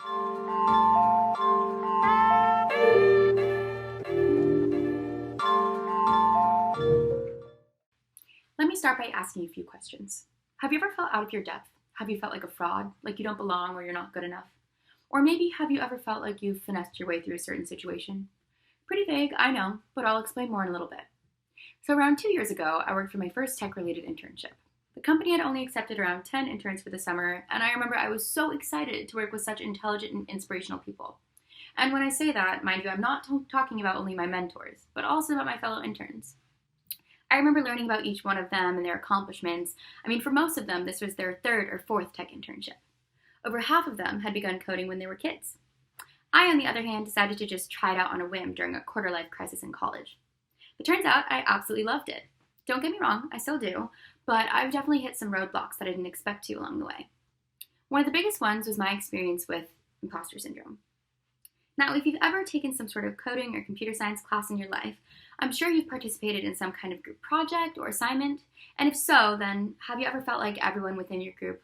Let me start by asking you a few questions. Have you ever felt out of your depth? Have you felt like a fraud, like you don't belong or you're not good enough? Or maybe have you ever felt like you've finessed your way through a certain situation? Pretty vague, I know, but I'll explain more in a little bit. So around 2 years ago, I worked for my first tech-related internship. The company had only accepted around 10 interns for the summer, and I remember I was so excited to work with such intelligent and inspirational people. And when I say that, mind you, I'm not talking about only my mentors, but also about my fellow interns. I remember learning about each one of them and their accomplishments. I mean, for most of them, this was their third or fourth tech internship. Over half of them had begun coding when they were kids. I, on the other hand, decided to just try it out on a whim during a quarter-life crisis in college. It turns out I absolutely loved it. Don't get me wrong, I still do, but I've definitely hit some roadblocks that I didn't expect to along the way. One of the biggest ones was my experience with imposter syndrome. Now, if you've ever taken some sort of coding or computer science class in your life, I'm sure you've participated in some kind of group project or assignment, and if so, then have you ever felt like everyone within your group,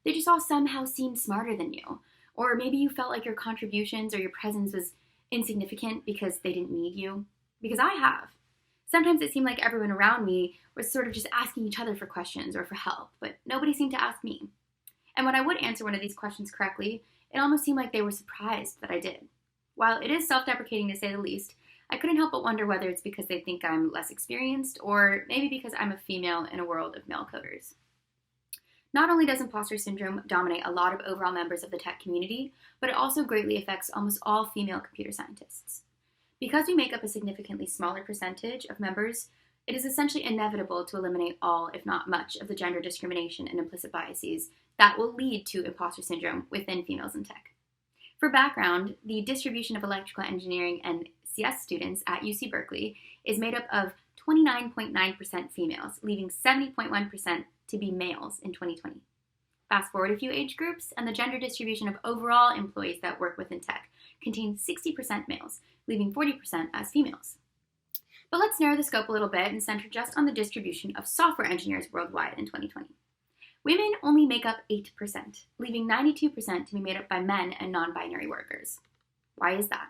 they just all somehow seemed smarter than you? Or maybe you felt like your contributions or your presence was insignificant because they didn't need you? Because I have. Sometimes it seemed like everyone around me was sort of just asking each other for questions or for help, but nobody seemed to ask me. And when I would answer one of these questions correctly, it almost seemed like they were surprised that I did. While it is self-deprecating to say the least, I couldn't help but wonder whether it's because they think I'm less experienced or maybe because I'm a female in a world of male coders. Not only does imposter syndrome dominate a lot of overall members of the tech community, but it also greatly affects almost all female computer scientists. Because we make up a significantly smaller percentage of members, it is essentially inevitable to eliminate all, if not much, of the gender discrimination and implicit biases that will lead to imposter syndrome within females in tech. For background, the distribution of electrical engineering and CS students at UC Berkeley is made up of 29.9% females, leaving 70.1% to be males in 2020. Fast forward a few age groups, and the gender distribution of overall employees that work within tech contains 60% males, leaving 40% as females. But let's narrow the scope a little bit and center just on the distribution of software engineers worldwide in 2020. Women only make up 8%, leaving 92% to be made up by men and non-binary workers. Why is that?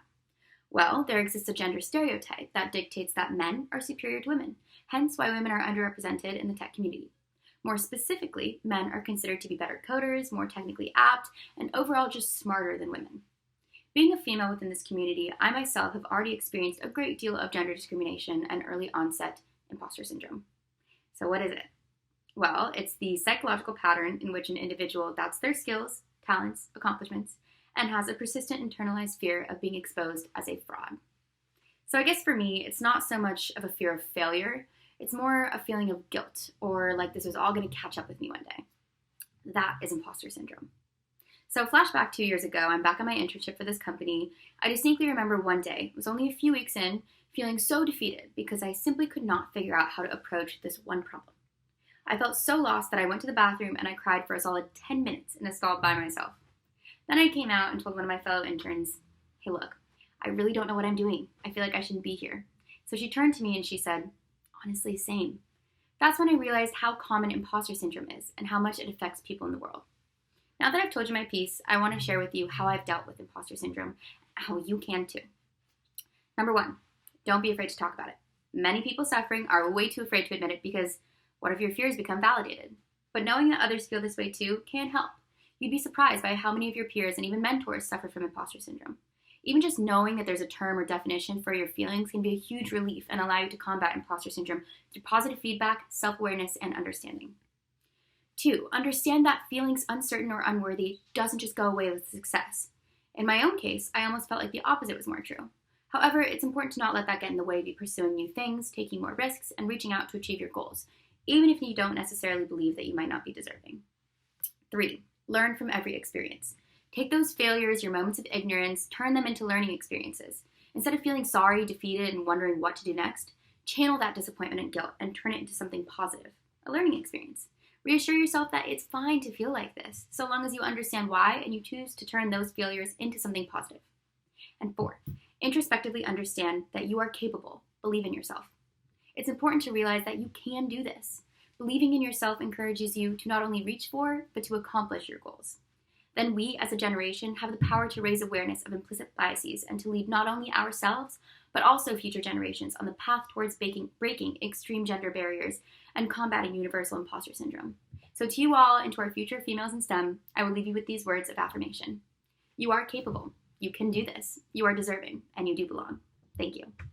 Well, there exists a gender stereotype that dictates that men are superior to women, hence why women are underrepresented in the tech community. More specifically, men are considered to be better coders, more technically apt, and overall just smarter than women. Being a female within this community, I myself have already experienced a great deal of gender discrimination and early onset imposter syndrome. So what is it? Well, it's the psychological pattern in which an individual doubts their skills, talents, accomplishments, and has a persistent internalized fear of being exposed as a fraud. So I guess for me, it's not so much of a fear of failure, it's more a feeling of guilt, or like this was all going to catch up with me one day. That is imposter syndrome. So flashback 2 years ago, I'm back on my internship for this company. I distinctly remember one day, it was only a few weeks in, feeling so defeated because I simply could not figure out how to approach this one problem. I felt so lost that I went to the bathroom and I cried for a solid 10 minutes in a stall by myself. Then I came out and told one of my fellow interns, "Hey look, I really don't know what I'm doing. I feel like I shouldn't be here." So she turned to me and she said, "Honestly, same." That's when I realized how common imposter syndrome is and how much it affects people in the world. Now that I've told you my piece, I want to share with you how I've dealt with imposter syndrome and how you can too. Number one, don't be afraid to talk about it. Many people suffering are way too afraid to admit it because what if your fears become validated? But knowing that others feel this way too can help. You'd be surprised by how many of your peers and even mentors suffer from imposter syndrome. Even just knowing that there's a term or definition for your feelings can be a huge relief and allow you to combat imposter syndrome through positive feedback, self-awareness, and understanding. 2, understand that feelings uncertain or unworthy doesn't just go away with success. In my own case, I almost felt like the opposite was more true. However, it's important to not let that get in the way of you pursuing new things, taking more risks, and reaching out to achieve your goals, even if you don't necessarily believe that you might not be deserving. 3, learn from every experience. Take those failures, your moments of ignorance, turn them into learning experiences. Instead of feeling sorry, defeated, and wondering what to do next, channel that disappointment and guilt and turn it into something positive, a learning experience. Reassure yourself that it's fine to feel like this, so long as you understand why and you choose to turn those failures into something positive. And 4, introspectively understand that you are capable. Believe in yourself. It's important to realize that you can do this. Believing in yourself encourages you to not only reach for, but to accomplish your goals. then we as a generation have the power to raise awareness of implicit biases and to lead not only ourselves, but also future generations on the path towards breaking extreme gender barriers and combating universal imposter syndrome. So to you all and to our future females in STEM, I will leave you with these words of affirmation. You are capable. You can do this. You are deserving, and you do belong. Thank you.